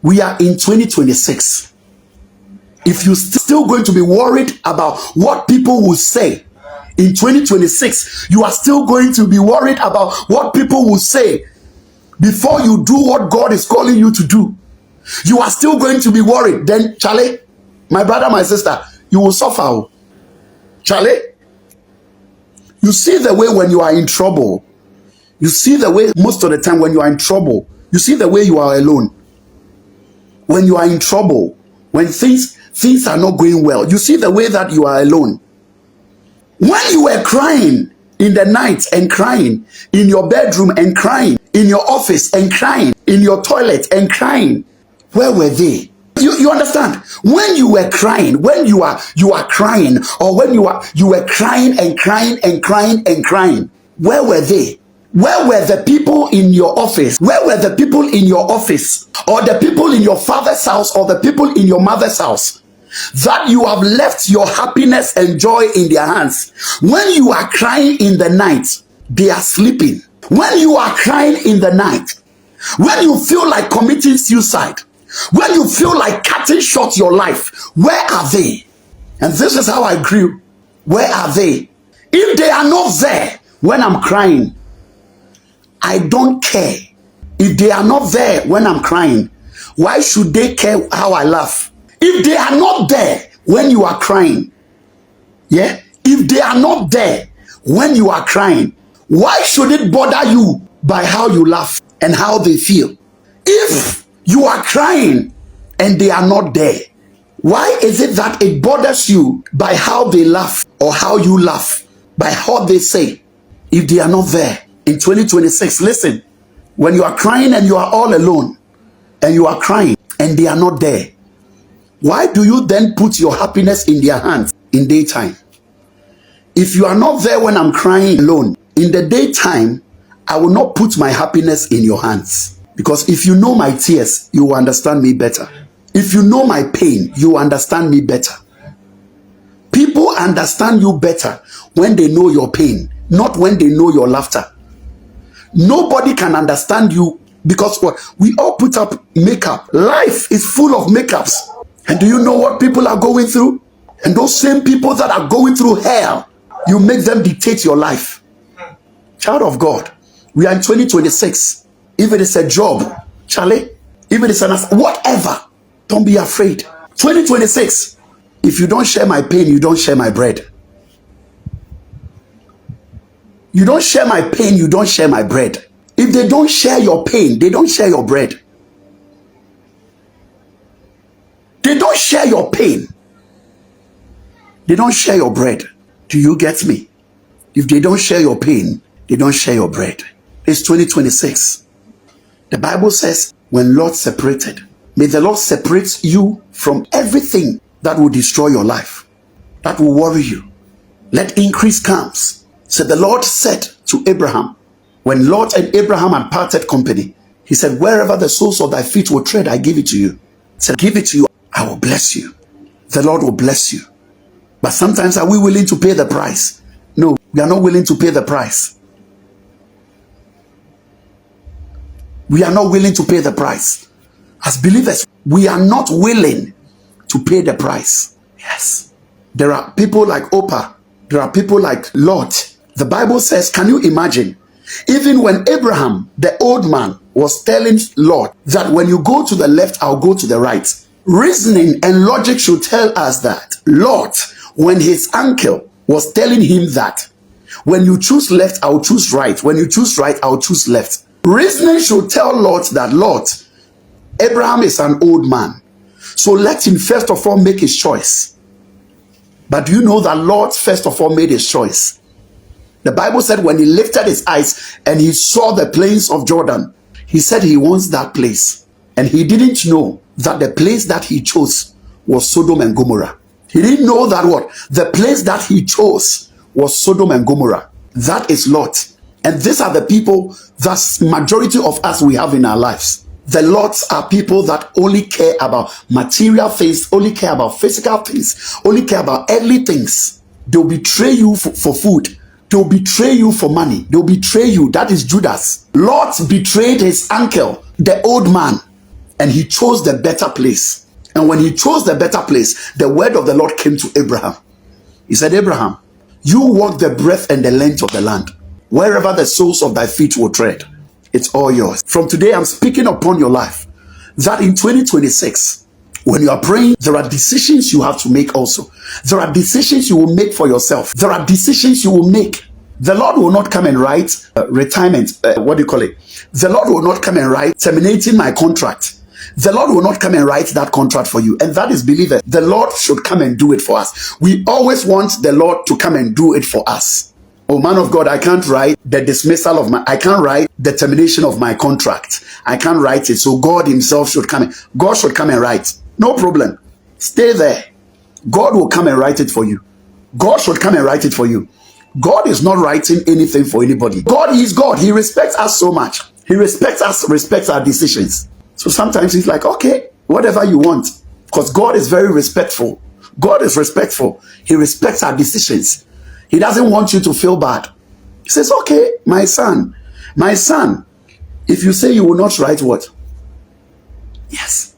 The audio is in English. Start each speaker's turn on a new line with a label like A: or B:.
A: We are in 2026. If you're still going to be worried about what people will say in 2026, you are still going to be worried about what people will say before you do what God is calling you to do. You are still going to be worried. Then, Charlie, my brother, my sister, you will suffer. Charlie, you see the way when you are in trouble. You see the way most of the time when you are in trouble. You see the way you are alone. When you are in trouble, when things are not going well, you see the way that you are alone. When you were crying in the night and crying in your bedroom and crying in your office and crying in your toilet and crying, where were they? You understand? When you were crying, when you are crying, or when you were crying and crying and crying and crying, where were they? Where were the people in your office? Where were the people in your office, or the people in your father's house, or the people in your mother's house, that you have left your happiness and joy in their hands? When you are crying in the night, they are sleeping. When you are crying in the night, when you feel like committing suicide, when you feel like cutting short your life, where are they? And this is how I grew. Where are they? If they are not there when I'm crying, I don't care. If they are not there when I'm crying, why should they care how I laugh? If they are not there when you are crying, yeah? If they are not there when you are crying, why should it bother you by how you laugh and how they feel? If you are crying and they are not there, why is it that it bothers you by how they laugh or how you laugh, by how they say? If they are not there in 2026, listen, when you are crying and you are all alone and you are crying and they are not there, why do you then put your happiness in their hands in daytime? If you are not there when I'm crying alone, in the daytime, I will not put my happiness in your hands. Because if you know my tears, you will understand me better. If you know my pain, you will understand me better. People understand you better when they know your pain, not when they know your laughter. Nobody can understand you because what? We all put up makeup. Life is full of makeups. And do you know what people are going through? And those same people that are going through hell, you make them dictate your life. Child of God, we are in 2026. If it is a job, Charlie, if it is whatever, don't be afraid. 2026, if you don't share my pain, you don't share my bread. You don't share my pain, you don't share my bread. If they don't share your pain, they don't share your bread. They don't share your pain. They don't share your bread. Do you get me? If they don't share your pain, they don't share your bread. It's 2026. The Bible says, when Lord separated, may the Lord separate you from everything that will destroy your life, that will worry you. Let increase comes. So the Lord said to Abraham, when Lot and Abraham had parted company, he said, wherever the soles of thy feet will tread, I give it to you. He said, give it to you, I will bless you. The Lord will bless you. But sometimes are we willing to pay the price? No, we are not willing to pay the price. We are not willing to pay the price. As believers, we are not willing to pay the price. Yes. There are people like Oprah. There are people like Lot. The Bible says, can you imagine? Even when Abraham, the old man, was telling Lot that when you go to the left, I'll go to the right. Reasoning and logic should tell us that Lot, when his uncle was telling him that when you choose left, I'll choose right. When you choose right, I'll choose left. Reasoning should tell Lot that, Lot, Abraham is an old man. So let him first of all make his choice. But do you know that Lot first of all made his choice? The Bible said when he lifted his eyes and he saw the plains of Jordan, he said he wants that place. And he didn't know that the place that he chose was Sodom and Gomorrah. He didn't know that what? The place that he chose was Sodom and Gomorrah. That is Lot. And these are the people that majority of us we have in our lives. The Lots are people that only care about material things, only care about physical things, only care about earthly things. They'll betray you for food. They'll betray you for money. They'll betray you. That is Judas. Lot betrayed his uncle, the old man. and he chose the better place. And when he chose the better place, the word of the Lord came to Abraham. He said, Abraham, you walk the breadth and the length of the land. Wherever the soles of thy feet will tread, it's all yours. From today, I'm speaking upon your life that in 2026, when you are praying, there are decisions you have to make also. There are decisions you will make for yourself. There are decisions you will make. The Lord will not come and write retirement. What do you call it? The Lord will not come and write terminating my contract. The Lord will not come and write that contract for you. And that is believers. The Lord should come and do it for us. We always want the Lord to come and do it for us. Oh, man of God, I can't write the dismissal of I can't write the termination of my contract. I can't write it. So God himself should come. God should come and write. No problem. Stay there. God will come and write it for you. God should come and write it for you. God is not writing anything for anybody. God is God. He respects us so much. He respects us, respects our decisions. So sometimes he's like, okay, whatever you want. Because God is very respectful. God is respectful. He respects our decisions. He doesn't want you to feel bad. He says, okay, my son, if you say you will not write what? Yes.